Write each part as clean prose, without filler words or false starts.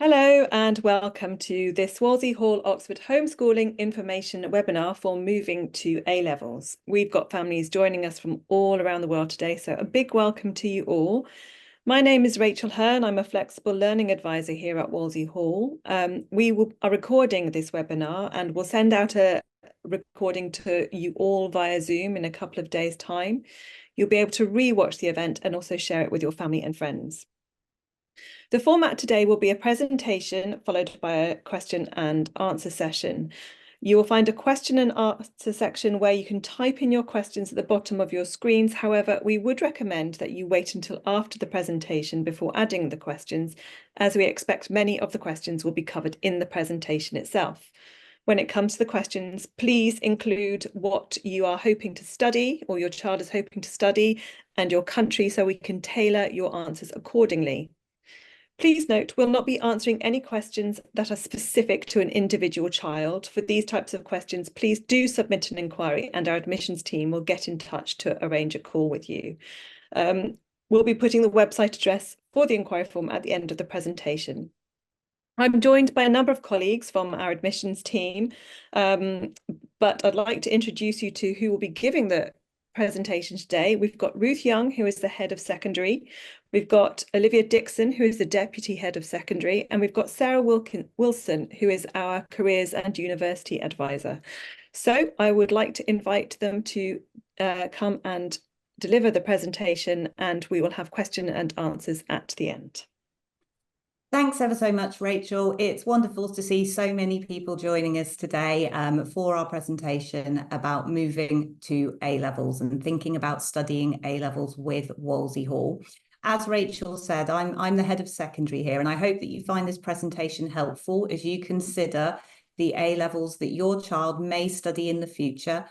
Hello and welcome to this Wolsey Hall Oxford homeschooling information webinar for moving to A-levels. We've got families joining us from all around the world today, so a big welcome to you all. My name is Rachel Hearn. I'm a flexible learning advisor here at Wolsey Hall. We are recording this webinar and we'll send out a recording to you all via Zoom in a couple of days' time. You'll be able to re-watch the event and also share it with your family and friends. The format today will be a presentation followed by a question and answer session. You will find a question and answer section where you can type in your questions at the bottom of your screens. However, we would recommend that you wait until after the presentation before adding the questions, as we expect many of the questions will be covered in the presentation itself. When it comes to the questions, please include what you are hoping to study or your child is hoping to study and your country so we can tailor your answers accordingly. Please note, we'll not be answering any questions that are specific to an individual child. For these types of questions, please do submit an inquiry and our admissions team will get in touch to arrange a call with you. We'll be putting the website address for the inquiry form at the end of the presentation. I'm joined by a number of colleagues from our admissions team, but I'd like to introduce you to who will be giving the presentation today. We've got Ruth Young, who is the head of secondary. We've got Olivia Dixon, who is the deputy head of secondary. And we've got Sarah Wilson, who is our careers and university advisor. So I would like to invite them to come and deliver the presentation, and we will have question and answers at the end. Thanks ever so much, Rachel. It's wonderful to see so many people joining us today for our presentation about moving to A-levels and thinking about studying A-levels with Wolsey Hall. As Rachel said, I'm the head of secondary here, and I hope that you find this presentation helpful as you consider the A-levels that your child may study in the future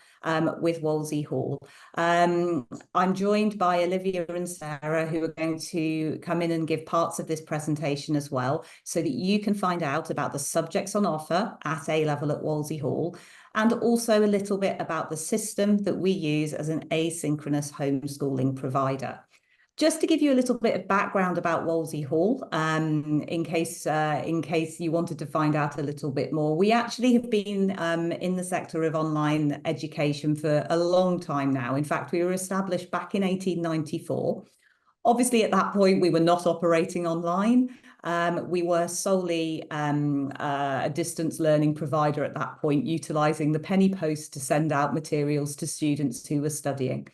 with Wolsey Hall. I'm joined by Olivia and Sarah, who are going to come in and give parts of this presentation as well, so that you can find out about the subjects on offer at A-level at Wolsey Hall, and also a little bit about the system that we use as an asynchronous homeschooling provider. Just to give you a little bit of background about Wolsey Hall, in case you wanted to find out a little bit more, we actually have been in the sector of online education for a long time now. In fact, we were established back in 1894. Obviously, at that point, we were not operating online. We were solely a distance learning provider at that point, utilising the penny post to send out materials to students who were studying.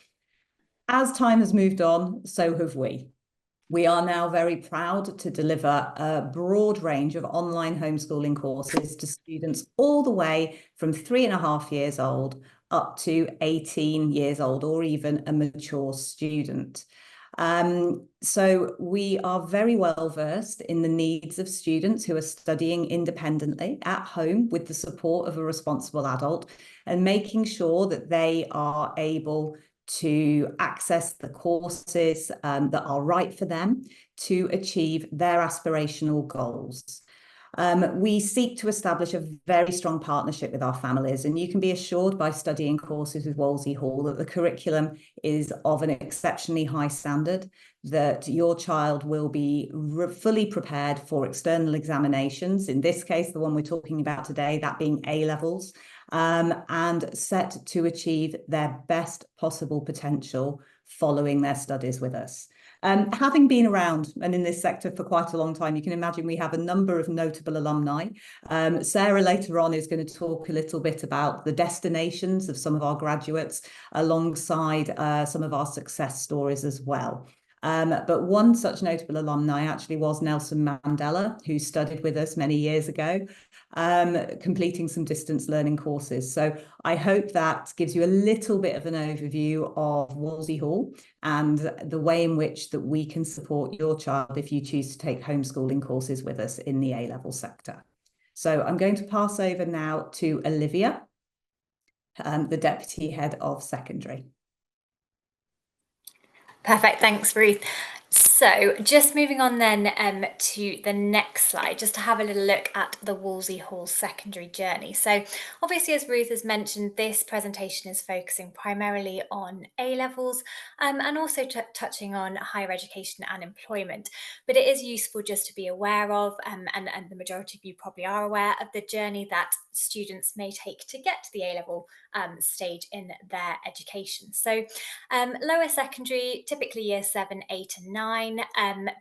As time has moved on, so have we. We are now very proud to deliver a broad range of online homeschooling courses to students all the way from 3.5 years old up to 18 years old, or even a mature student. So we are very well versed in the needs of students who are studying independently at home with the support of a responsible adult, and making sure that they are able to access the courses that are right for them to achieve their aspirational goals. We seek to establish a very strong partnership with our families, and you can be assured by studying courses with Wolsey Hall that the curriculum is of an exceptionally high standard, that your child will be fully prepared for external examinations, in this case, the one we're talking about today, that being A-levels, and set to achieve their best possible potential following their studies with us. Having been around and in this sector for quite a long time, you can imagine we have a number of notable alumni. Sarah later on is going to talk a little bit about the destinations of some of our graduates alongside some of our success stories as well. But one such notable alumni actually was Nelson Mandela, who studied with us many years ago, completing some distance learning courses. So I hope that gives you a little bit of an overview of Wolsey Hall and the way in which that we can support your child if you choose to take homeschooling courses with us in the A-level sector. So I'm going to pass over now to Olivia, the Deputy Head of Secondary. Perfect, thanks Ruth. So just moving on then to the next slide, just to have a little look at the Wolsey Hall secondary journey. So obviously, as Ruth has mentioned, this presentation is focusing primarily on A-levels and also touching on higher education and employment. But it is useful just to be aware of, and the majority of you probably are aware of the journey that students may take to get to the A-level stage in their education. So lower secondary, typically year 7, 8 and 9,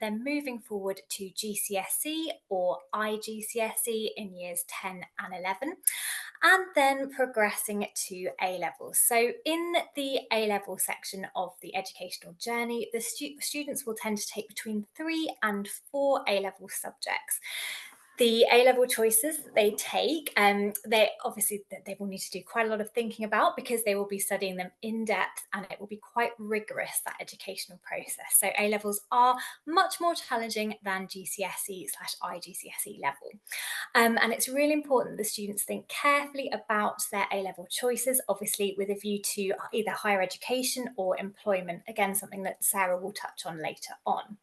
then moving forward to GCSE or IGCSE in years 10 and 11, and then progressing to A-levels. So in the A-level section of the educational journey, the students will tend to take between 3 and 4 A-level subjects. The A-level choices that they take, they will need to do quite a lot of thinking about, because they will be studying them in depth and it will be quite rigorous, that educational process. So A-levels are much more challenging than GCSE/IGCSE level. And it's really important that the students think carefully about their A-level choices, obviously with a view to either higher education or employment. Again, something that Sarah will touch on later on.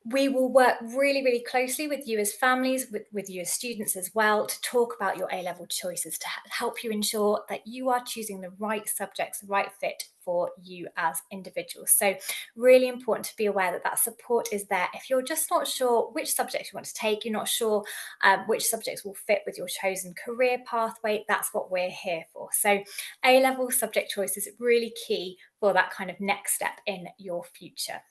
We will work really, really closely with you as families, with you as students as well, to talk about your A-level choices, to help you ensure that you are choosing the right subjects, the right fit for you as individuals. So really important to be aware that that support is there. If you're just not sure which subject you want to take, you're not sure which subjects will fit with your chosen career pathway, that's what we're here for. So A-level subject choice is really key for that kind of next step in your future.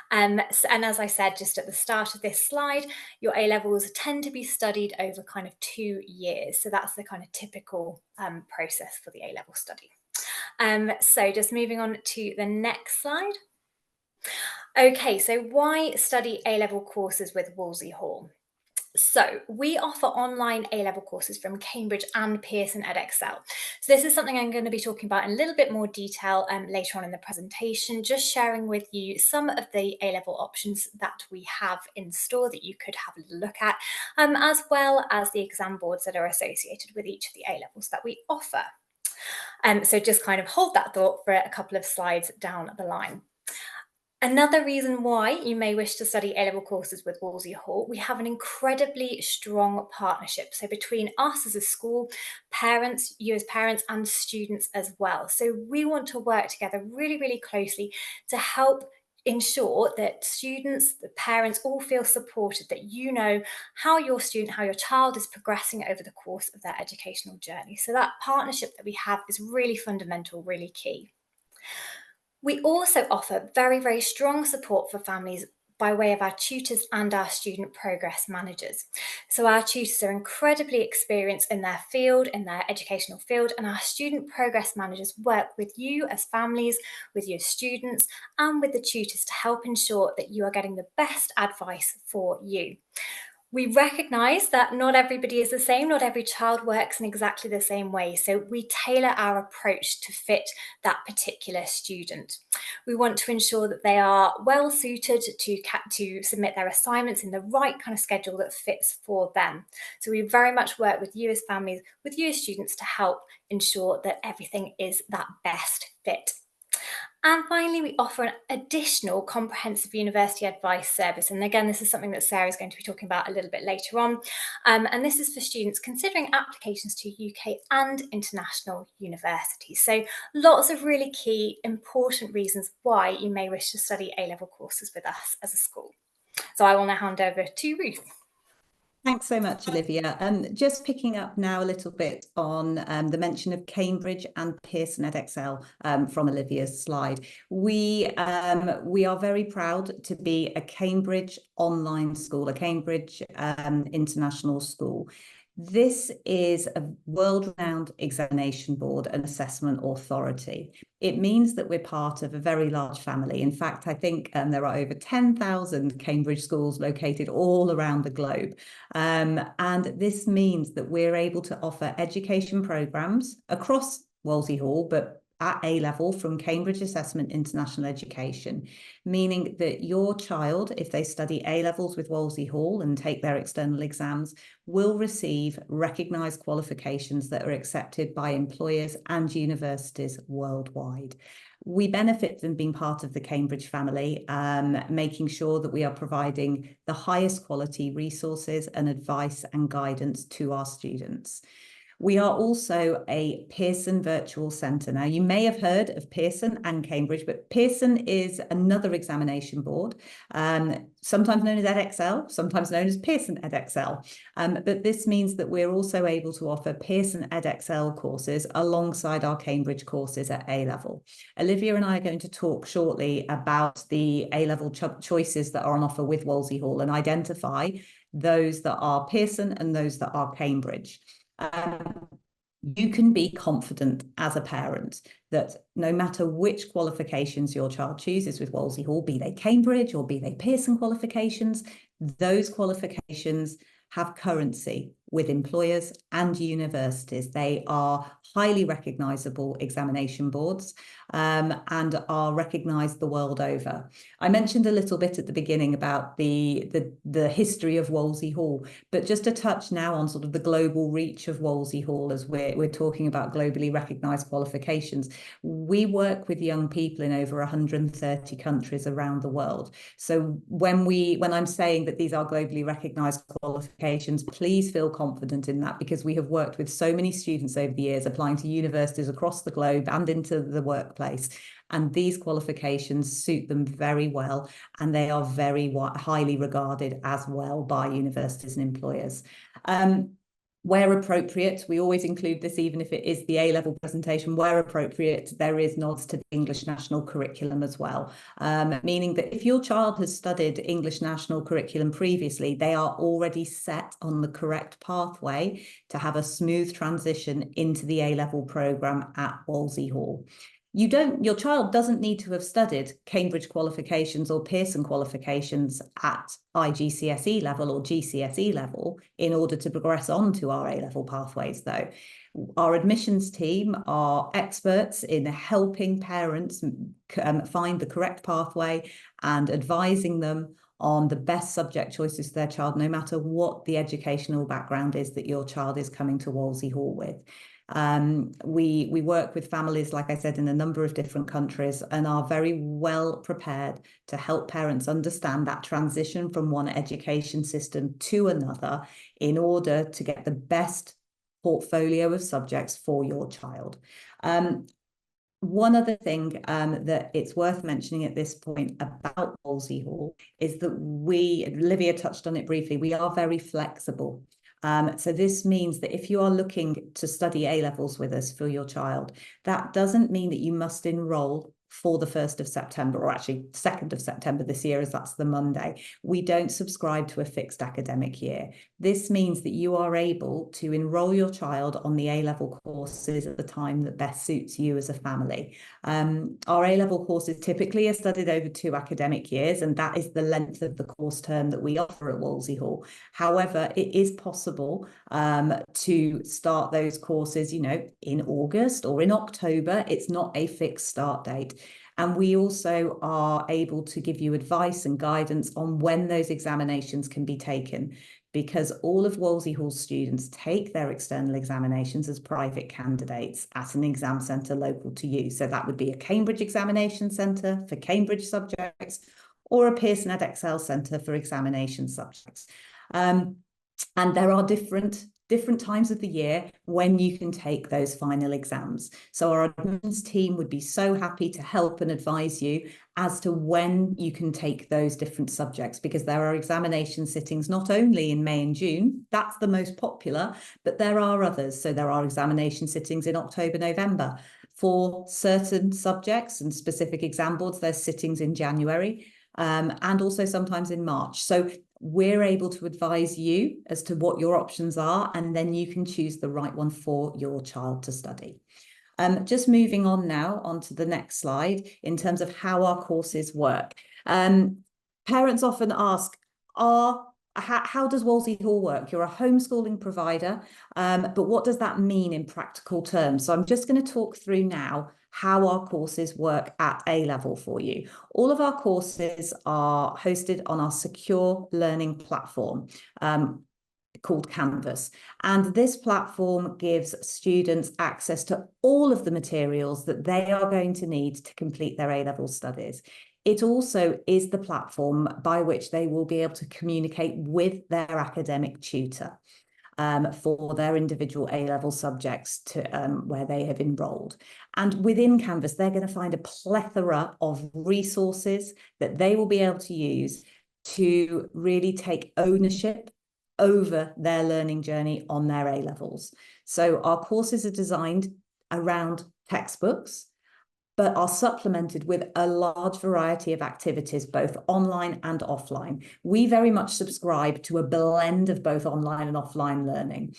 And as I said just at the start of this slide, your A-levels tend to be studied over kind of 2 years. So that's the kind of typical process for the A-level study. So just moving on to the next slide. Okay, so why study A-level courses with Wolsey Hall? So we offer online A-level courses from Cambridge and Pearson Edexcel. So this is something I'm going to be talking about in a little bit more detail later on in the presentation, just sharing with you some of the A-level options that we have in store that you could have a little look at, as well as the exam boards that are associated with each of the A-levels that we offer. So just kind of hold that thought for a couple of slides down the line. Another reason why you may wish to study A-level courses with Wolsey Hall, we have an incredibly strong partnership. So between us as a school, parents, you as parents, and students as well. So we want to work together really, really closely to help ensure that students, the parents all feel supported, that you know how your student, how your child is progressing over the course of their educational journey. So that partnership that we have is really fundamental, really key. We also offer very, very strong support for families by way of our tutors and our student progress managers. So our tutors are incredibly experienced in their field, in their educational field, and our student progress managers work with you as families, with your students, and with the tutors to help ensure that you are getting the best advice for you. We recognise that not everybody is the same, not every child works in exactly the same way, so we tailor our approach to fit that particular student. We want to ensure that they are well suited to submit their assignments in the right kind of schedule that fits for them. So we very much work with you as families, with you as students, to help ensure that everything is that best fit. And finally, we offer an additional comprehensive university advice service. And again, this is something that Sarah is going to be talking about a little bit later on. And this is for students considering applications to UK and international universities. So lots of really key, important reasons why you may wish to study A-level courses with us as a school. So I will now hand over to Ruth. Thanks so much, Olivia. Just picking up now a little bit on the mention of Cambridge and Pearson Edexcel from Olivia's slide. We are very proud to be a Cambridge online school, a Cambridge international school. This is a world-renowned examination board and assessment authority. It means that we're part of a very large family. In fact, I think there are over 10,000 Cambridge schools located all around the globe. And this means that we're able to offer education programs across Wolsey Hall, but at A level from Cambridge Assessment International Education, meaning that your child, if they study A levels with Wolsey Hall and take their external exams, will receive recognised qualifications that are accepted by employers and universities worldwide. We benefit from being part of the Cambridge family, making sure that we are providing the highest quality resources and advice and guidance to our students. We are also a Pearson virtual centre. Now, you may have heard of Pearson and Cambridge, but Pearson is another examination board, sometimes known as Edexcel, sometimes known as Pearson Edexcel. But this means that we're also able to offer Pearson Edexcel courses alongside our Cambridge courses at A level. Olivia and I are going to talk shortly about the A level choices that are on offer with Wolsey Hall and identify those that are Pearson and those that are Cambridge. You can be confident as a parent that no matter which qualifications your child chooses with Wolsey Hall, be they Cambridge or be they Pearson qualifications, those qualifications have currency with employers and universities. They are highly recognisable examination boards and are recognised the world over. I mentioned a little bit at the beginning about the history of Wolsey Hall, but just to touch now on sort of the global reach of Wolsey Hall as we're talking about globally recognised qualifications. We work with young people in over 130 countries around the world. So when I'm saying that these are globally recognised qualifications, please feel confident in that, because we have worked with so many students over the years applying to universities across the globe and into the workplace, and these qualifications suit them very well, and they are very highly regarded as well by universities and employers. Where appropriate, we always include this, even if it is the A-level presentation, where appropriate, there is nods to the English National Curriculum as well, meaning that if your child has studied English National Curriculum previously, they are already set on the correct pathway to have a smooth transition into the A-level programme at Wolsey Hall. Your child doesn't need to have studied Cambridge qualifications or Pearson qualifications at IGCSE level or GCSE level in order to progress on to our A-level pathways, though. Our admissions team are experts in helping parents find the correct pathway and advising them on the best subject choices for their child, no matter what the educational background is that your child is coming to Wolsey Hall with. We work with families, like I said, in a number of different countries, and are very well prepared to help parents understand that transition from one education system to another in order to get the best portfolio of subjects for your child. One other thing that it's worth mentioning at this point about Wolsey Hall is that Olivia touched on it briefly, we are very flexible. So this means that if you are looking to study A-levels with us for your child, that doesn't mean that you must enroll for the 1st of September, or actually 2nd of September this year, as that's the Monday. We don't subscribe to a fixed academic year. This means that you are able to enroll your child on the A-level courses at the time that best suits you as a family. Our A-level courses typically are studied over 2 academic years, and that is the length of the course term that we offer at Wolsey Hall. However, it is possible to start those courses, in August or in October. It's not a fixed start date. And we also are able to give you advice and guidance on when those examinations can be taken, because all of Wolsey Hall students take their external examinations as private candidates at an exam centre local to you. So that would be a Cambridge examination centre for Cambridge subjects, or a Pearson Edexcel centre for examination subjects. And there are different times of the year when you can take those final exams. So our admissions team would be so happy to help and advise you as to when you can take those different subjects, because there are examination sittings not only in May and June, that's the most popular, but there are others. So there are examination sittings in October, November. For certain subjects and specific exam boards, there's sittings in January, and also sometimes in March. So we're able to advise you as to what your options are, and then you can choose the right one for your child to study. Just moving on now onto the next slide in terms of how our courses work. Parents often ask, how does Wolsey Hall work? You're a homeschooling provider, but what does that mean in practical terms? So I'm just going to talk through now how our courses work at A level for you. All of our courses are hosted on our secure learning platform called Canvas. And this platform gives students access to all of the materials that they are going to need to complete their A-level studies. It also is the platform by which they will be able to communicate with their academic tutor for their individual A-level subjects to where they have enrolled. And within Canvas, they're going to find a plethora of resources that they will be able to use to really take ownership over their learning journey on their A-levels. So our courses are designed around textbooks, but are supplemented with a large variety of activities, both online and offline. We very much subscribe to a blend of both online and offline learning.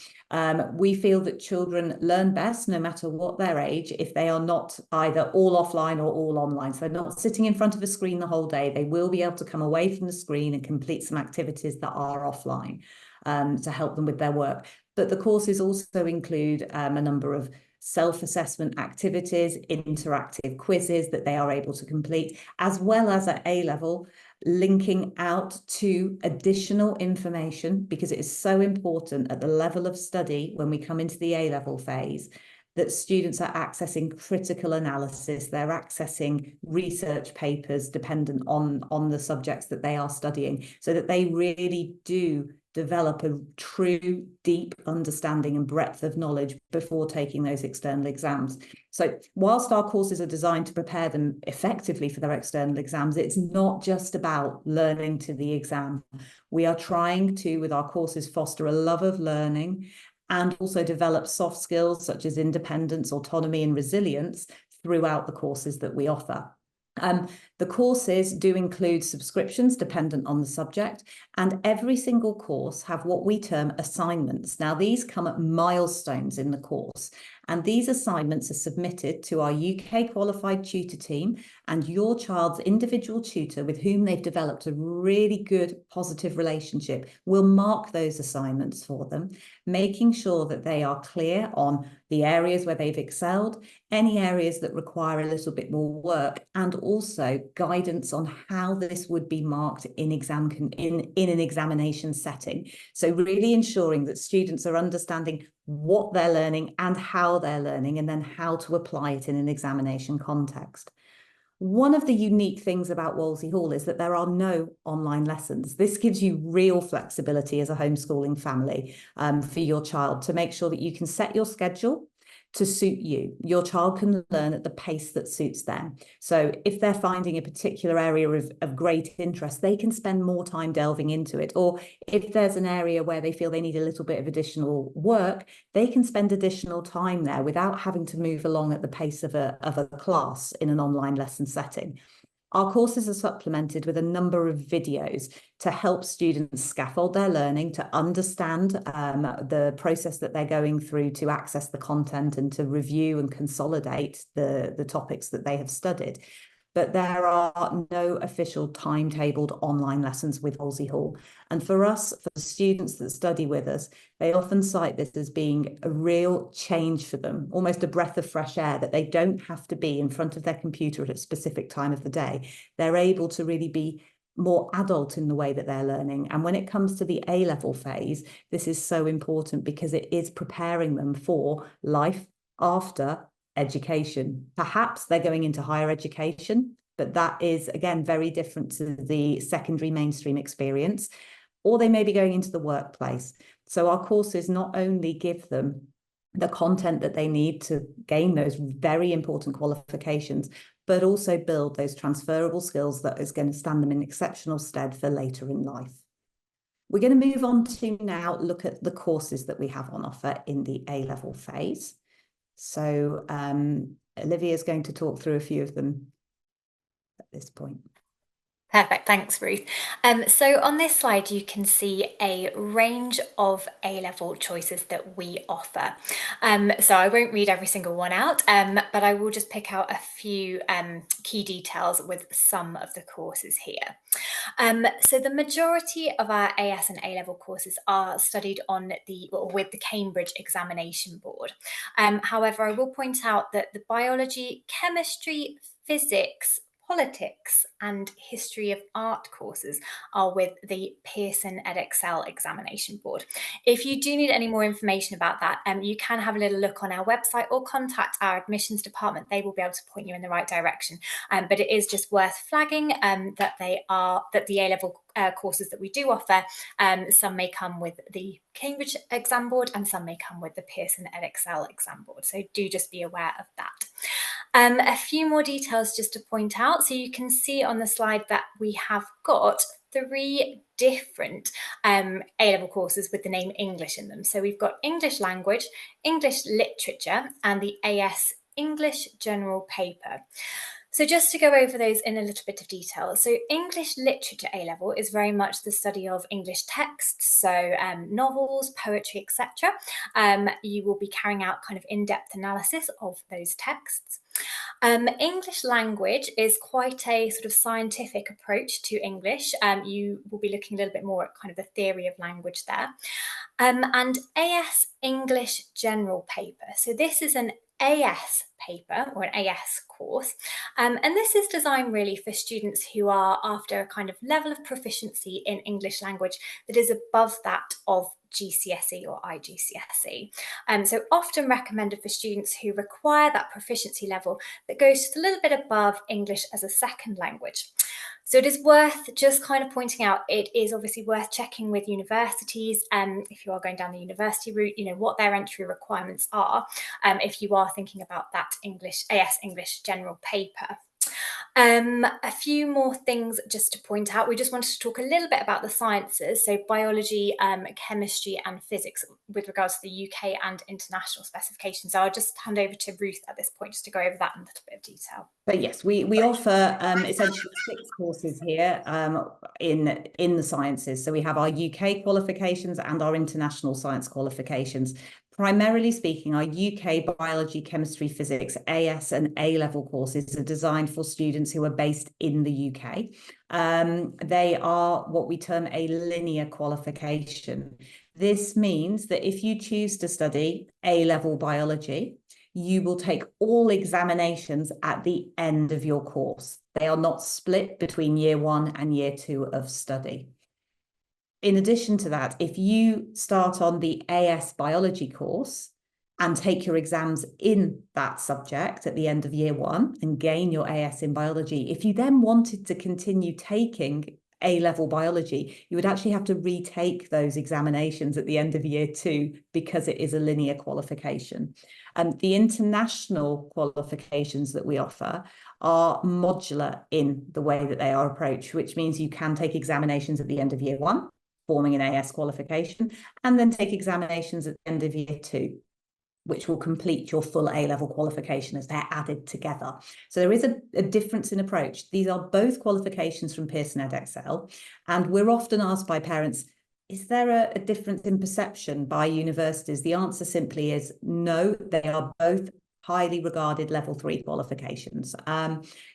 We feel that children learn best, no matter what their age, if they are not either all offline or all online. So they're not sitting in front of a screen the whole day. They will be able to come away from the screen and complete some activities that are offline to help them with their work. But the courses also include a number of self-assessment activities, interactive quizzes that they are able to complete, as well as at A-level, linking out to additional information, because it is so important at the level of study when we come into the A-level phase that students are accessing critical analysis, they're accessing research papers dependent on the subjects that they are studying, so that they really do develop a true deep understanding and breadth of knowledge before taking those external exams. So whilst our courses are designed to prepare them effectively for their external exams, it's not just about learning to the exam. We are trying to, with our courses, foster a love of learning and also develop soft skills such as independence, autonomy, and resilience throughout the courses that we offer. The courses do include subscriptions dependent on the subject, and every single course have what we term assignments. Now, these come at milestones in the course, and these assignments are submitted to our UK qualified tutor team and your child's individual tutor with whom they've developed a really good positive relationship will mark those assignments for them, making sure that they are clear on the areas where they've excelled, any areas that require a little bit more work, and also guidance on how this would be marked in an examination setting. So really ensuring that students are understanding what they're learning and how they're learning, and then how to apply it in an examination context. One of the unique things about Wolsey Hall is that there are no online lessons. This gives you real flexibility as a homeschooling family for your child to make sure that you can set your schedule to suit you. Your child can learn at the pace that suits them. So if they're finding a particular area of great interest, they can spend more time delving into it. Or if there's an area where they feel they need a little bit of additional work, they can spend additional time there without having to move along at the pace of a class in an online lesson setting. Our courses are supplemented with a number of videos to help students scaffold their learning, to understand the process that they're going through to access the content and to review and consolidate the topics that they have studied. But there are no official timetabled online lessons with Wolsey Hall. And for us, for the students that study with us, they often cite this as being a real change for them, almost a breath of fresh air, that they don't have to be in front of their computer at a specific time of the day. They're able to really be more adult in the way that they're learning. And when it comes to the A-level phase, this is so important because it is preparing them for life after education. Perhaps they're going into higher education, but that is, again, very different to the secondary mainstream experience, or they may be going into the workplace. So our courses not only give them the content that they need to gain those very important qualifications, but also build those transferable skills that is going to stand them in exceptional stead for later in life. We're going to move on to now look at the courses that we have on offer in the A-level phase. So Olivia is going to talk through a few of them at this point. Perfect, thanks Ruth. So on this slide you can see a range of A-level choices that we offer. So I won't read every single one out, but I will just pick out a few key details with some of the courses here. So the majority of our AS and A-level courses are studied on with the Cambridge Examination Board. However, I will point out that the biology, chemistry, physics, politics and history of art courses are with the Pearson Edexcel Examination Board. If you do need any more information about that, you can have a little look on our website or contact our admissions department. They will be able to point you in the right direction. But it is just worth flagging that the A-level courses that we do offer, some may come with the Cambridge Exam Board and some may come with the Pearson Edexcel Exam Board. So do just be aware of that. A few more details just to point out. So you can see on the slide that we have got 3 different A-level courses with the name English in them. So we've got English Language, English Literature, and the AS English General Paper. So just to go over those in a little bit of detail. So English Literature A-level is very much the study of English texts, so novels, poetry, etc. You will be carrying out kind of in-depth analysis of those texts. English language is quite a sort of scientific approach to English. You will be looking a little bit more at kind of the theory of language there. And AS English General Paper. So this is an AS paper or an AS course. And this is designed really for students who are after a kind of level of proficiency in English language that is above that of GCSE or IGCSE. So often recommended for students who require that proficiency level that goes just a little bit above English as a second language. So it is worth just kind of pointing out, it is obviously worth checking with universities, if you are going down the university route, you know, what their entry requirements are, if you are thinking about that AS English General Paper. A few more things just to point out. We just wanted to talk a little bit about the sciences, so biology, chemistry and physics with regards to the UK and international specifications. So I'll just hand over to Ruth at this point just to go over that in a little bit of detail. But yes, we offer essentially 6 courses here in the sciences. So we have our UK qualifications and our international science qualifications. Primarily speaking, our UK biology, chemistry, physics, AS and A-level courses are designed for students who are based in the UK. They are what we term a linear qualification. This means that if you choose to study A-level biology, you will take all examinations at the end of your course. They are not split between year 1 and year 2 of study. In addition to that, if you start on the AS biology course and take your exams in that subject at the end of year 1 and gain your AS in biology, if you then wanted to continue taking A-level biology, you would actually have to retake those examinations at the end of year 2 because it is a linear qualification. The international qualifications that we offer are modular in the way that they are approached, which means you can take examinations at the end of year 1, forming an AS qualification, and then take examinations at the end of year 2, which will complete your full A-level qualification as they're added together. So there is a difference in approach. These are both qualifications from Pearson Edexcel, and we're often asked by parents, is there a difference in perception by universities? The answer simply is no, they are both highly regarded level 3 qualifications.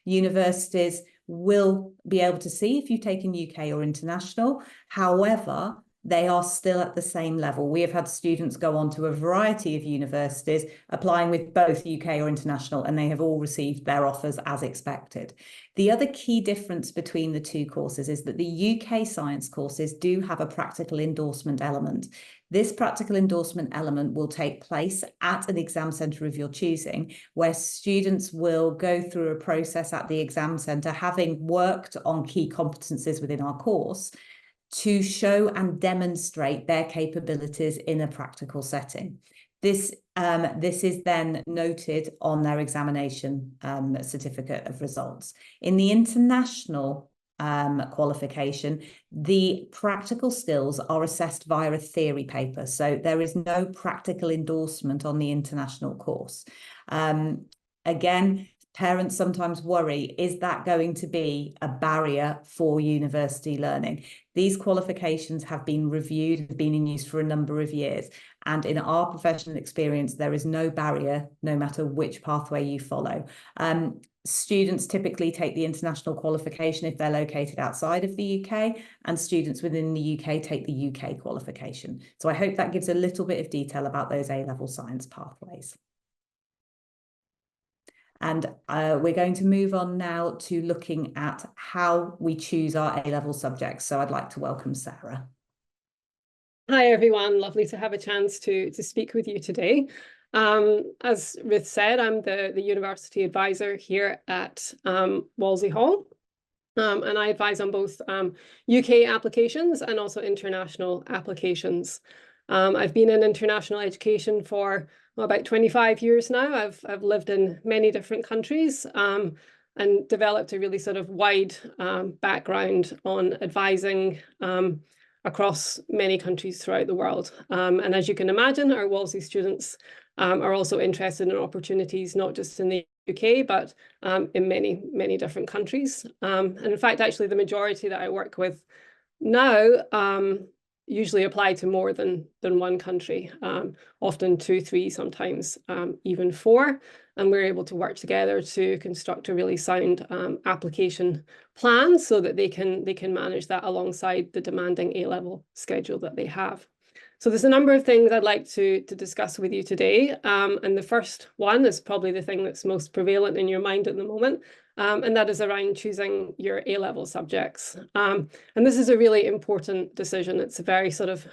Universities will be able to see if you've taken UK or international. However, they are still at the same level. We have had students go on to a variety of universities applying with both UK or international, and they have all received their offers as expected. The other key difference between the 2 courses is that the UK science courses do have a practical endorsement element. This practical endorsement element will take place at an exam centre of your choosing, where students will go through a process at the exam centre, having worked on key competencies within our course, to show and demonstrate their capabilities in a practical setting. This is then noted on their examination certificate of results. In the international qualification, the practical skills are assessed via a theory paper. So there is no practical endorsement on the international course. Again, parents sometimes worry, is that going to be a barrier for university learning? These qualifications have been reviewed, have been in use for a number of years. And in our professional experience, there is no barrier, no matter which pathway you follow. Students typically take the international qualification if they're located outside of the UK, and students within the UK take the UK qualification. So I hope that gives a little bit of detail about those A-level science pathways. And we're going to move on now to looking at how we choose our A-level subjects. So I'd like to welcome Sarah. Hi, everyone. Lovely to have a chance to speak with you today. As Ruth said, I'm the university advisor here at Wolsey Hall. And I advise on both UK applications and also international applications. I've been in international education for about 25 years now. I've lived in many different countries and developed a really sort of wide background on advising across many countries throughout the world. And as you can imagine, our Wolsey students are also interested in opportunities, not just in the UK, but in many, many different countries. And in fact, actually, the majority that I work with now usually apply to more than one country, often 2, 3, sometimes even 4. And we're able to work together to construct a really sound application plan so that they can manage that alongside the demanding A-level schedule that they have. So there's a number of things I'd like to discuss with you today. And the first one is probably the thing that's most prevalent in your mind at the moment. And that is around choosing your A-level subjects. And this is a really important decision. It's a very sort of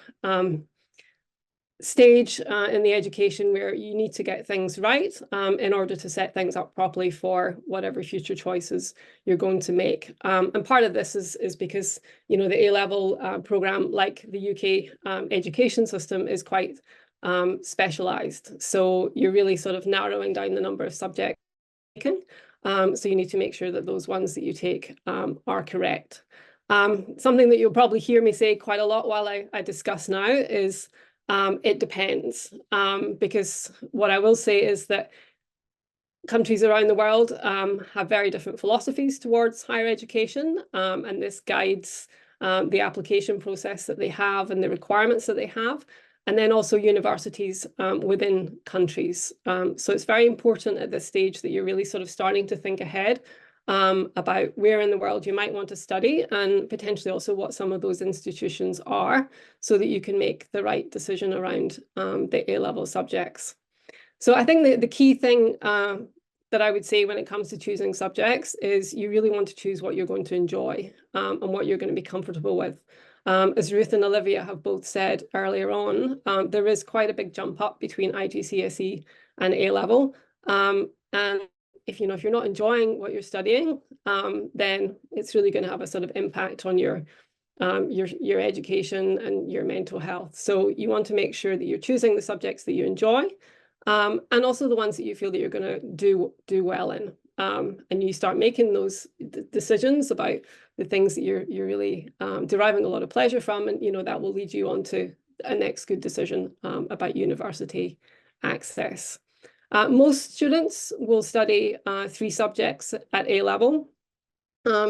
stage in the education where you need to get things right in order to set things up properly for whatever future choices you're going to make. And part of this is because, you know, the A-level programme, like the UK education system, is quite specialised. So you're really sort of narrowing down the number of subjects taken. So you need to make sure that those ones that you take are correct. Something that you'll probably hear me say quite a lot while I discuss now is it depends, because what I will say is that countries around the world have very different philosophies towards higher education, and this guides the application process that they have and the requirements that they have, and then also universities within countries. So it's very important at this stage that you're really sort of starting to think ahead about where in the world you might want to study, and potentially also what some of those institutions are, so that you can make the right decision around the A-level subjects. So I think the key thing that I would say when it comes to choosing subjects is you really want to choose what you're going to enjoy and what you're going to be comfortable with. As Ruth and Olivia have both said earlier on, there is quite a big jump up between IGCSE and A-level. And if you're not enjoying what you're studying, then it's really going to have a sort of impact on your education and your mental health. So you want to make sure that you're choosing the subjects that you enjoy, and also the ones that you feel that you're going to do well in. And you start making those decisions about the things that you're really deriving a lot of pleasure from, and that will lead you on to a next good decision about university access. Most students will study 3 subjects at A-level.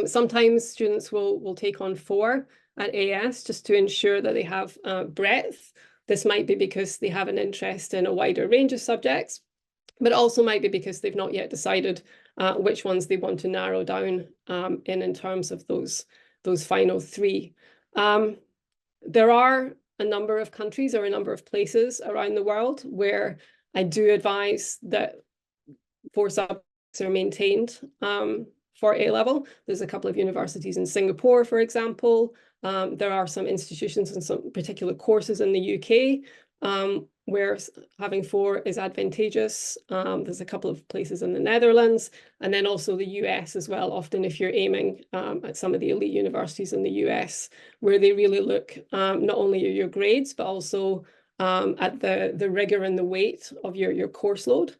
Sometimes students will take on 4 at AS just to ensure that they have breadth. This might be because they have an interest in a wider range of subjects, but also might be because they've not yet decided which ones they want to narrow down in terms of those final 3. There are a number of countries or a number of places around the world where I do advise that 4 subjects are maintained for A-level. There's a couple of universities in Singapore, for example. There are some institutions and some particular courses in the UK where having 4 is advantageous. There's a couple of places in the Netherlands, and then also the US as well. Often if you're aiming at some of the elite universities in the US, where they really look not only at your grades, but also at the rigor and the weight of your course load,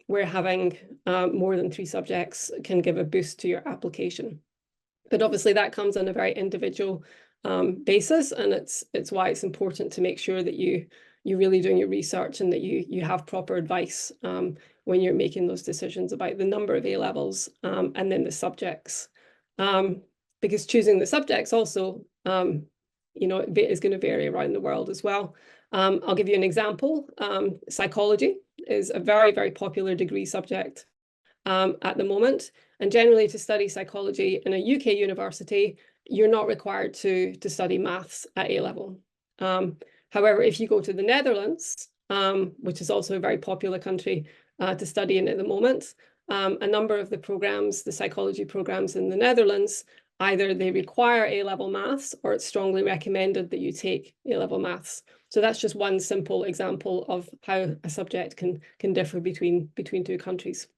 where having more than 3 subjects can give a boost to your application. But obviously that comes on a very individual basis, and it's why it's important to make sure that you you're really doing your research and that you have proper advice when you're making those decisions about the number of A-levels and then the subjects. Because choosing the subjects also, you know, is going to vary around the world as well. I'll give you an example. Psychology is a very, very popular degree subject at the moment. And generally to study psychology in a UK university, you're not required to study maths at A-level. However, if you go to the Netherlands, which is also a very popular country to study in at the moment, a number of the programs, the psychology programs in the Netherlands, either they require A-level maths or it's strongly recommended that you take A-level maths. So that's just one simple example of how a subject can differ between two countries.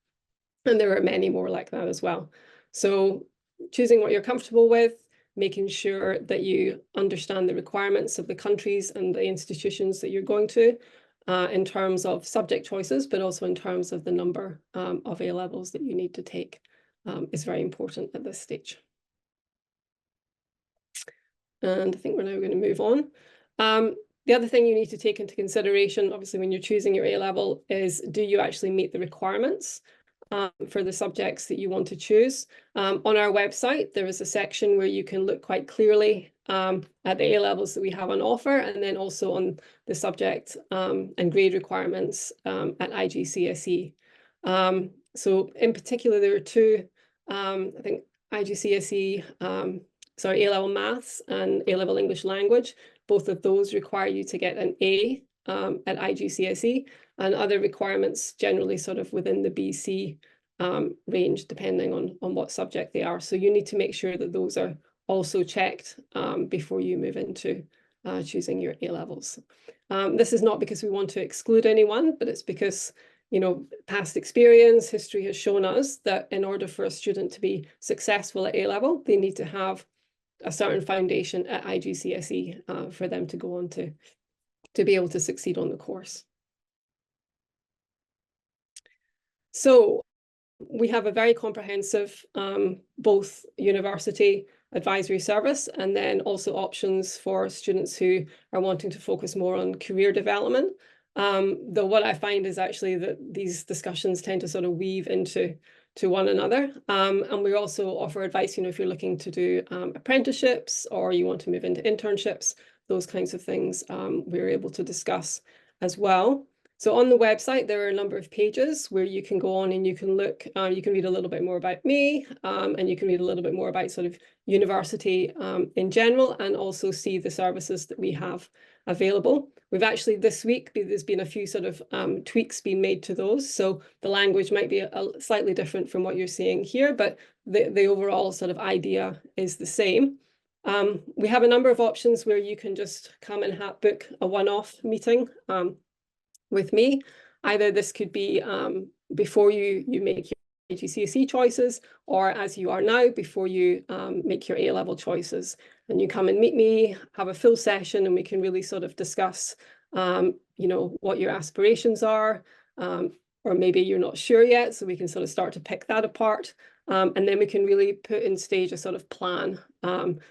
And there are many more like that as well. So choosing what you're comfortable with, making sure that you understand the requirements of the countries and the institutions that you're going to in terms of subject choices, but also in terms of the number of A-levels that you need to take is very important at this stage. And I think we're now going to move on. The other thing you need to take into consideration, obviously, when you're choosing your A-level is, do you actually meet the requirements for the subjects that you want to choose? On our website, there is a section where you can look quite clearly at the A-levels that we have on offer, and then also on the subject and grade requirements at IGCSE. So in particular, there are two, I think IGCSE, sorry, A-level maths and A-level English language. Both of those require you to get an A at IGCSE, and other requirements generally sort of within the BC range, depending on what subject they are. So you need to make sure that those are also checked before you move into choosing your A-levels. This is not because we want to exclude anyone, but it's because, you know, past experience, history has shown us that in order for a student to be successful at A-level, they need to have a certain foundation at IGCSE for them to go on to be able to succeed on the course. So we have a very comprehensive both university advisory service and then also options for students who are wanting to focus more on career development. Though what I find is actually that these discussions tend to sort of weave into one another. And we also offer advice, you know, if you're looking to do apprenticeships or you want to move into internships, those kinds of things we're able to discuss as well. So on the website, there are a number of pages where you can go on and you can look, you can read a little bit more about me, and you can read a little bit more about sort of university in general, and also see the services that we have available. We've actually this week, there's been a few sort of tweaks being made to those. So the language might be slightly different from what you're seeing here, but the overall sort of idea is the same. We have a number of options where you can just come and book a one-off meeting with me. Either this could be before you make your GCSE choices, or as you are now, before you make your A-level choices. And you come and meet me, have a full session, and we can really sort of discuss, you know, what your aspirations are, or maybe you're not sure yet, so we can sort of start to pick that apart. And then we can really put in stage a sort of plan.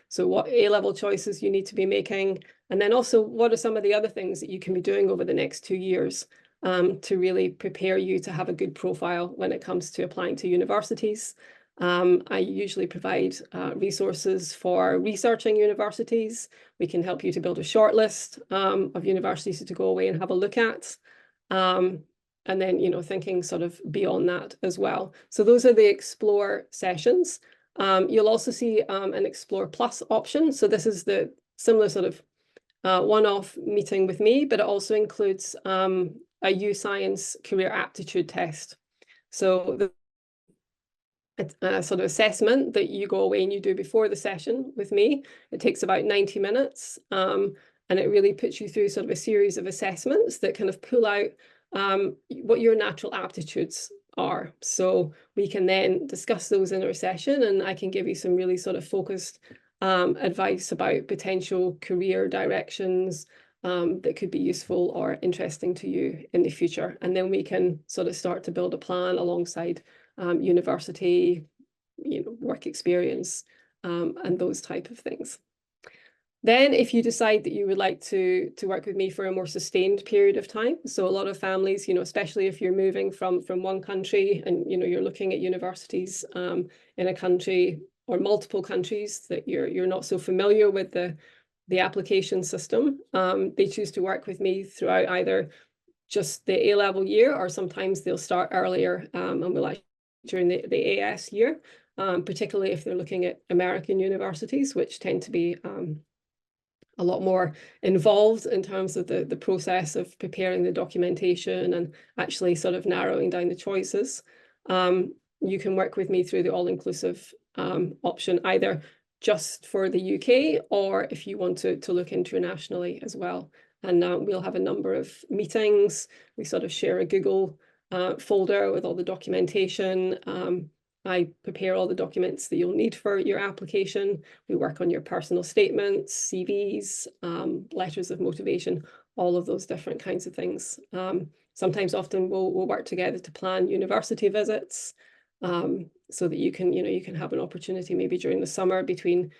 So what A-level choices you need to be making, and then also what are some of the other things that you can be doing over the next 2 years to really prepare you to have a good profile when it comes to applying to universities. I usually provide resources for researching universities. We can help you to build a shortlist of universities to go away and have a look at. And then, you know, thinking sort of beyond that as well. So those are the Explore sessions. You'll also see an Explore Plus option. So this is the similar sort of one-off meeting with me, but it also includes a U-Science career aptitude test. So it's a sort of assessment that you go away and you do before the session with me. It takes about 90 minutes, and it really puts you through sort of a series of assessments that kind of pull out what your natural aptitudes are. So we can then discuss those in our session, and I can give you some really sort of focused advice about potential career directions that could be useful or interesting to you in the future. And then we can sort of start to build a plan alongside university, you know, work experience, and those type of things. Then if you decide that you would like to work with me for a more sustained period of time, so a lot of families, especially if you're moving from one country and, you're looking at universities in a country or multiple countries that you're not so familiar with the application system, they choose to work with me throughout either just the A-level year, or sometimes they'll start earlier and will actually during the AS year, particularly if they're looking at American universities, which tend to be a lot more involved in terms of the process of preparing the documentation and actually sort of narrowing down the choices. You can work with me through the all-inclusive option, either just for the UK, or if you want to look internationally as well. And we'll have a number of meetings. We sort of share a Google folder with all the documentation. I prepare all the documents that you'll need for your application. We work on your personal statements, CVs, letters of motivation, all of those different kinds of things. Sometimes often we'll work together to plan university visits, so that you can have an opportunity maybe during the summer between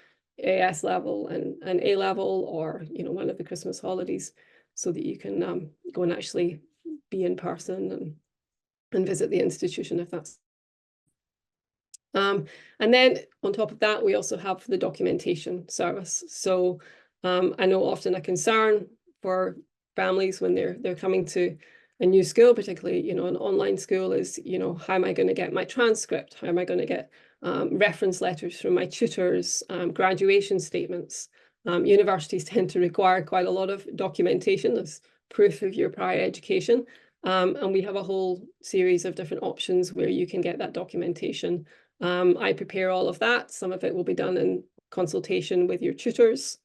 AS level and A level, or one of the Christmas holidays, so that you can go and actually be in person and visit the institution if that's. And then on top of that, we also have the documentation service. So I know often a concern for families when they're coming to a new school, particularly an online school, is how am I going to get my transcript? How am I going to get reference letters from my tutors, graduation statements? Universities tend to require quite a lot of documentation as proof of your prior education. And we have a whole series of different options where you can get that documentation. I prepare all of that. Some of it will be done in consultation with your tutors.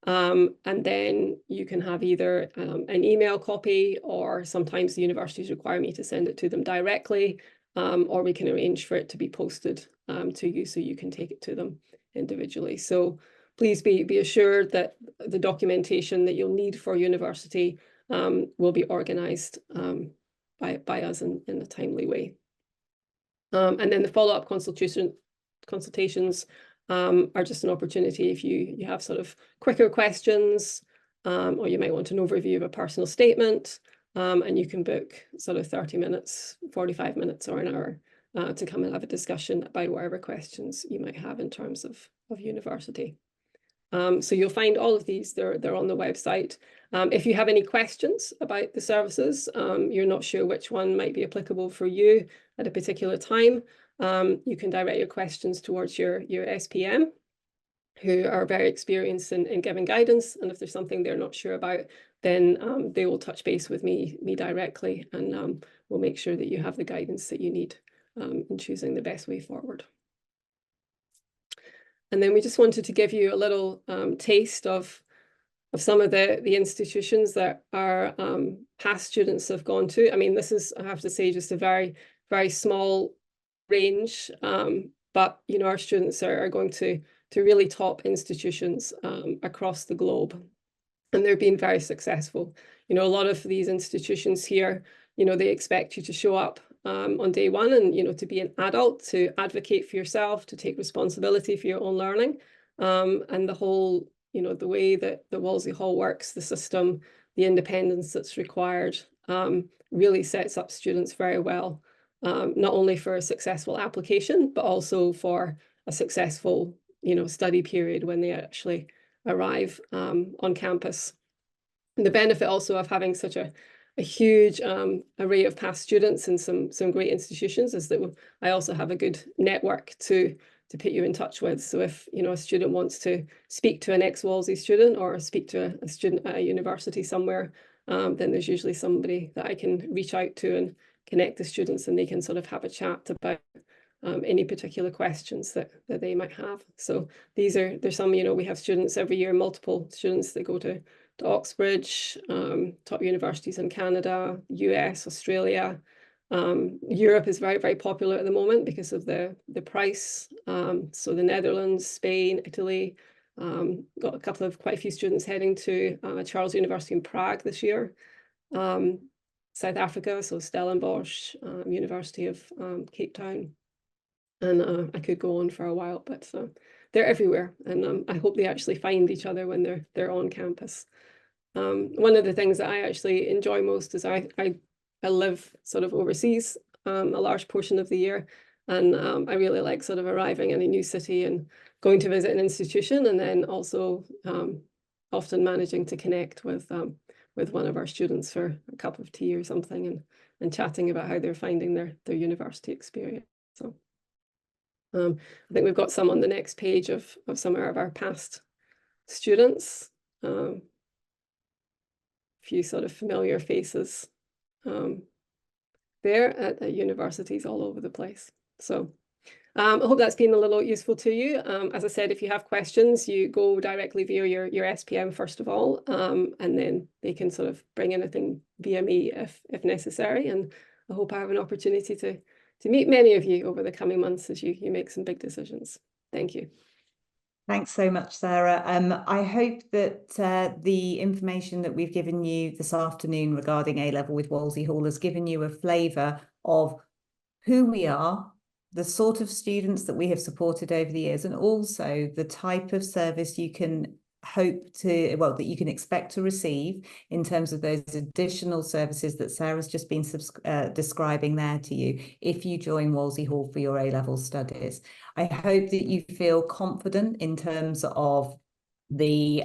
And then you can have either an email copy, or sometimes the universities require me to send it to them directly, or we can arrange for it to be posted to you so you can take it to them individually. So please be assured that the documentation that you'll need for university will be organised by us in a timely way. And then the follow-up consultations are just an opportunity if you have sort of quicker questions, or you might want an overview of a personal statement, and you can book sort of 30 minutes, 45 minutes or an hour to come and have a discussion about whatever questions you might have in terms of university. So you'll find all of these, they're on the website. If you have any questions about the services, you're not sure which one might be applicable for you at a particular time, you can direct your questions towards your SPM, who are very experienced in giving guidance. And if there's something they're not sure about, then they will touch base with me directly, and we'll make sure that you have the guidance that you need in choosing the best way forward. And then we just wanted to give you a little taste of some of the institutions that our past students have gone to. I mean, this is, I have to say, just a very, very small range, but our students are going to really top institutions across the globe, and they're being very successful. A lot of these institutions here, they expect you to show up on day one and to be an adult, to advocate for yourself, to take responsibility for your own learning, and the whole the way that the Wolsey Hall works, the system, the independence that's required, really sets up students very well, not only for a successful application, but also for a successful study period when they actually arrive on campus. And the benefit also of having such a huge array of past students in some great institutions is that I also have a good network to put you in touch with. So if a student wants to speak to an ex-Wolsey student or speak to a student at a university somewhere, then there's usually somebody that I can reach out to and connect the students, and they can sort of have a chat about any particular questions that they might have. So there's some, we have students every year, multiple students that go to Oxbridge, top universities in Canada, US, Australia. Europe is very, very popular at the moment because of the price. So the Netherlands, Spain, Italy, got quite a few students heading to Charles University in Prague this year. South Africa, so Stellenbosch, University of Cape Town. And I could go on for a while, but they're everywhere, and I hope they actually find each other when they're on campus. One of the things that I actually enjoy most is I live sort of overseas a large portion of the year, and I really like sort of arriving in a new city and going to visit an institution, and then also often managing to connect with one of our students for a cup of tea or something, and chatting about how they're finding their university experience. So I think we've got some on the next page of some of our past students. A few sort of familiar faces there at universities all over the place. So I hope that's been a little useful to you. As I said, if you have questions, you go directly via your SPM first of all, and then they can sort of bring anything via me if necessary. And I hope I have an opportunity to meet many of you over the coming months as you make some big decisions. Thank you. Thanks so much, Sarah. I hope that the information that we've given you this afternoon regarding A-Level with Wolsey Hall has given you a flavour of who we are, the sort of students that we have supported over the years, and also the type of service you can hope to, well, that you can expect to receive in terms of those additional services that Sarah's just been describing there to you if you join Wolsey Hall for your A-Level studies. I hope that you feel confident in terms of the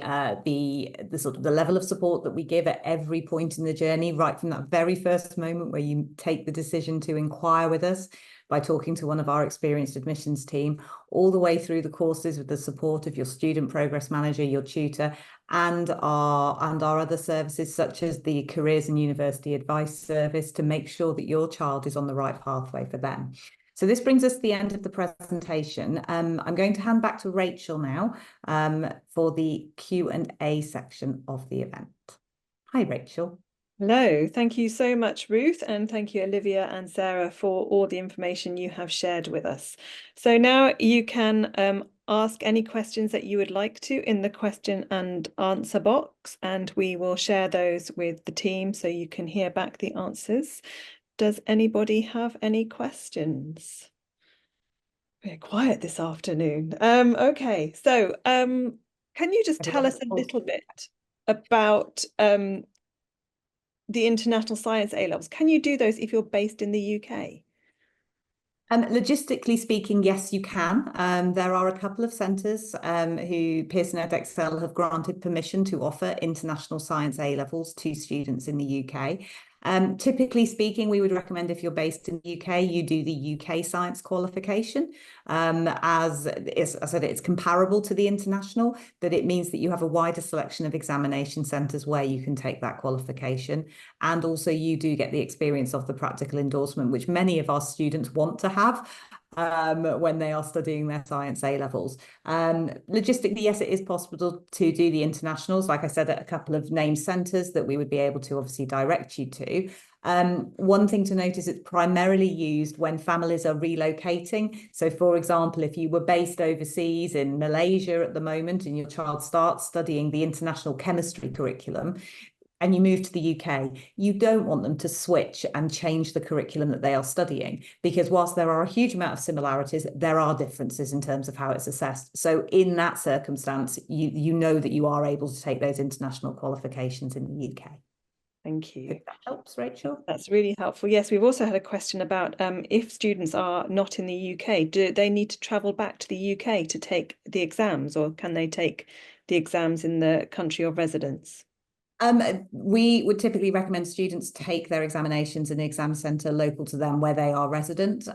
sort of the level of support that we give at every point in the journey, right from that very first moment where you take the decision to inquire with us by talking to one of our experienced admissions team, all the way through the courses with the support of your student progress manager, your tutor, and our other services such as the careers and university advice service to make sure that your child is on the right pathway for them. So this brings us to the end of the presentation. I'm going to hand back to Rachel now for the Q&A section of the event. Hi, Rachel. Hello, thank you so much, Ruth, and thank you, Olivia and Sarah, for all the information you have shared with us. So now you can ask any questions that you would like to in the question and answer box, and we will share those with the team so you can hear back the answers. Does anybody have any questions? We're quiet this afternoon. Okay, so can you just tell us a little bit about the international science A-levels? Can you do those if you're based in the UK? Logistically speaking, yes, you can. There are a couple of centres who Pearson Edexcel have granted permission to offer international science A-levels to students in the UK. Typically speaking, we would recommend if you're based in the UK, you do the UK science qualification. As I said, it's comparable to the international, but it means that you have a wider selection of examination centres where you can take that qualification. And also you do get the experience of the practical endorsement, which many of our students want to have when they are studying their science A-levels. Logistically, yes, it is possible to do the internationals, like I said, at a couple of named centres that we would be able to obviously direct you to. One thing to note is it's primarily used when families are relocating. So, for example, if you were based overseas in Malaysia at the moment and your child starts studying the international chemistry curriculum, and you move to the UK, you don't want them to switch and change the curriculum that they are studying, because whilst there are a huge amount of similarities, there are differences in terms of how it's assessed. So in that circumstance, you know that you are able to take those international qualifications in the UK. Thank you. If that helps, Rachel. That's really helpful. Yes, we've also had a question about if students are not in the UK, do they need to travel back to the UK to take the exams, or can they take the exams in the country of residence? We would typically recommend students take their examinations in the exam centre local to them where they are resident.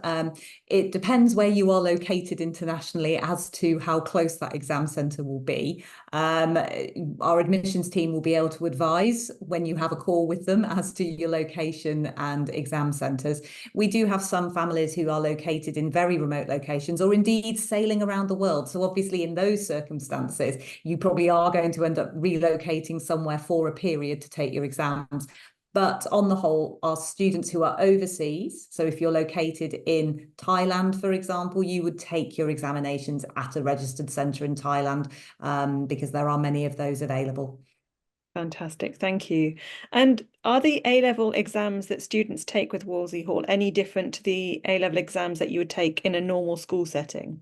It depends where you are located internationally as to how close that exam centre will be. Our admissions team will be able to advise when you have a call with them as to your location and exam centres. We do have some families who are located in very remote locations, or indeed sailing around the world. So obviously in those circumstances, you probably are going to end up relocating somewhere for a period to take your exams. But on the whole, our students who are overseas, so if you're located in Thailand, for example, you would take your examinations at a registered centre in Thailand, because there are many of those available. Fantastic, thank you. And are the A-level exams that students take with Wolsey Hall any different to the A-level exams that you would take in a normal school setting?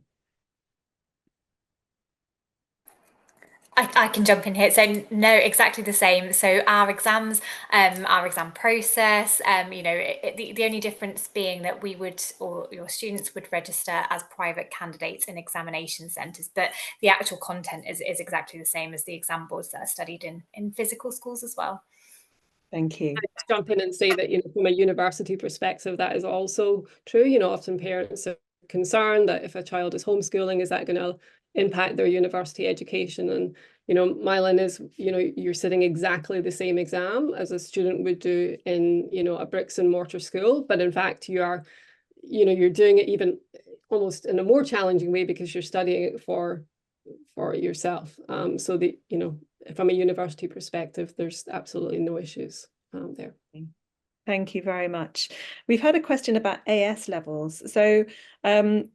I can jump in here. So no, exactly the same. So our exams, our exam process, the only difference being that we would, or your students would register as private candidates in examination centres, but the actual content is exactly the same as the exam boards that are studied in physical schools as well. Thank you. I'd jump in and say that, from a university perspective, that is also true. Often parents are concerned that if a child is homeschooling, is that going to impact their university education? And, Mylan is, you're sitting exactly the same exam as a student would do in, a bricks and mortar school. But in fact, you're doing it even almost in a more challenging way because you're studying it for yourself. So from a university perspective, there's absolutely no issues there. Thank you very much. We've had a question about AS levels. So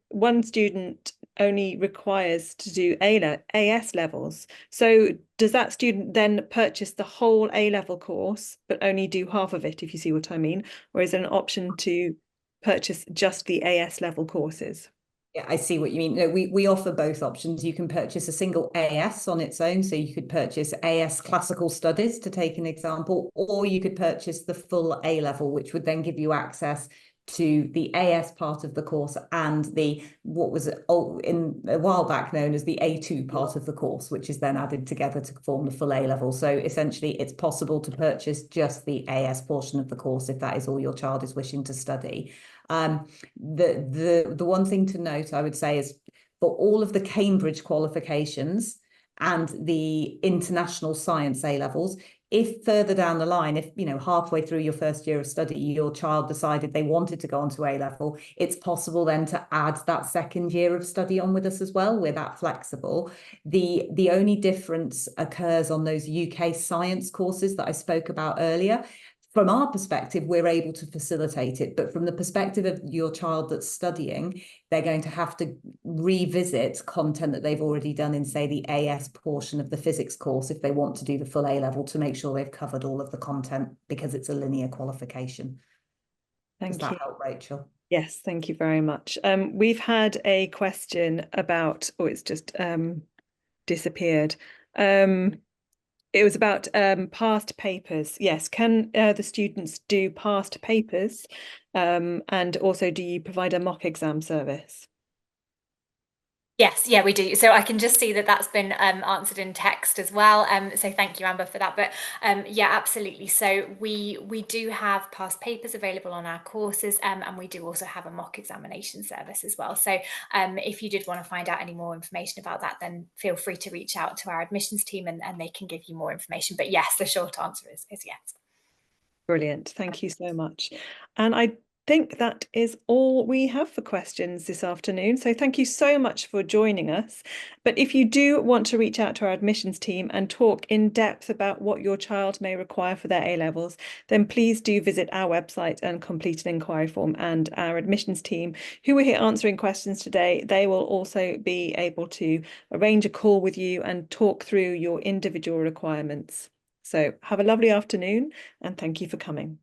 one student only requires to do AS levels. So does that student then purchase the whole A-level course, but only do half of it, if you see what I mean? Or is there an option to purchase just the AS level courses? Yeah, I see what you mean. No, we offer both options. You can purchase a single AS on its own. So you could purchase AS Classical Studies, to take an example, or you could purchase the full A level, which would then give you access to the AS part of the course and what was in a while back known as the A2 part of the course, which is then added together to form the full A level. So essentially, it's possible to purchase just the AS portion of the course if that is all your child is wishing to study. The one thing to note, I would say, is for all of the Cambridge qualifications and the international science A levels, if further down the line, if halfway through your first year of study, your child decided they wanted to go on to A level, it's possible then to add that second year of study on with us as well. We're that flexible. The only difference occurs on those UK science courses that I spoke about earlier. From our perspective, we're able to facilitate it, but from the perspective of your child that's studying, they're going to have to revisit content that they've already done in, say, the AS portion of the physics course if they want to do the full A level, to make sure they've covered all of the content, because it's a linear qualification. Does that help, Rachel? Yes, thank you very much. We've had a question about, it's just disappeared. It was about past papers. Yes, can the students do past papers? And also, do you provide a mock exam service? Yes, yeah, we do. So I can just see that that's been answered in text as well. So thank you, Amber, for that. But yeah, absolutely. So we do have past papers available on our courses, and we do also have a mock examination service as well. So if you did want to find out any more information about that, then feel free to reach out to our admissions team and they can give you more information. But yes, the short answer is yes. Brilliant. Thank you so much. And I think that is all we have for questions this afternoon. So thank you so much for joining us. But if you do want to reach out to our admissions team and talk in depth about what your child may require for their A-levels, then please do visit our website and complete an inquiry form. And our admissions team, who are here answering questions today, they will also be able to arrange a call with you and talk through your individual requirements. So have a lovely afternoon and thank you for coming.